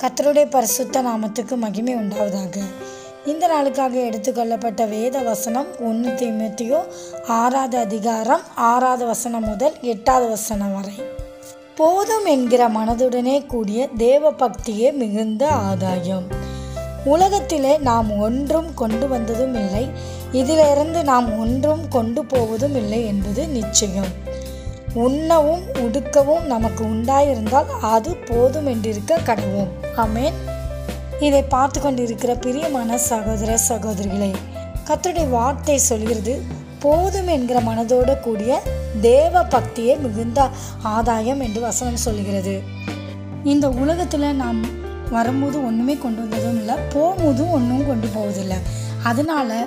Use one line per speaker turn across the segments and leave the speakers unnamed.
கர்த்தருடைய பரிசுத்த நாமத்துக்கு மகிமை உண்டாவதாக. இந்த நாளுக்காக எடுத்துக்கொள்ளப்பட்ட வேத வசனம் 1 தீமோத்தேயு 6 அதிகாரம் 6 வசனம் முதல் 8 வசனம் வரை. போதும் என்கிற மனதுடனே கூடிய தேவ பக்தியே மிகுந்த ஆதாயம். உலகத்திலே நாம் ஒன்றும் கொண்டு வந்ததும் இல்லை, இதிலிருந்து நாம் ஒன்றும் கொண்டு போவதும் இல்லை என்பது நிச்சயம். உண்ணவும் உடுக்கவும் நமக்கு உண்டாயிருந்தால் அது போதும் என்றிருக்க கடவோம். ஆமென். இதை பார்த்து கொண்டிருக்கிற பிரியமான சகோதர சகோதரிகளே, கர்த்தருடைய வார்த்தை சொல்கிறது, போதும் என்கிற மனதோடு கூடிய தேவ பக்தியே மிகுந்த ஆதாயம் என்று வசனம் சொல்கிறது. இந்த உலகத்தில் நாம் வரும்போது ஒன்றுமே கொண்டு வந்ததும் இல்லை, போகும்போதும் ஒன்றும் கொண்டு போவதில்லை. அதனால்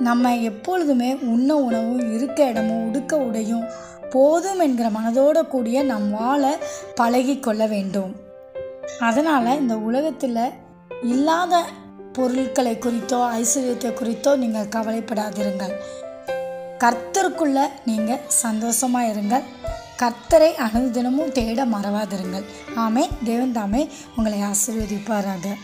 நம்ம எப்பொழுதுமே உண்ண உணவும், இருக்க இடமும், உடுக்க உடையும் போதும் என்கிற மனதோடு கூடிய நம் வாழ பழகி கொள்ள வேண்டும். அதனால் இந்த உலகத்தில் இல்லாத பொருட்களை குறித்தோ ஐஸ்வர்யத்தை குறித்தோ நீங்கள் கவலைப்படாதிருங்கள். கர்த்தருக்குள்ள நீங்கள் சந்தோஷமாக இருங்கள். கர்த்தரை அனுதினமும் தேட மறவாதிருங்கள். ஆமென். தேவன் தாமே உங்களை ஆசீர்வதிப்பாராக.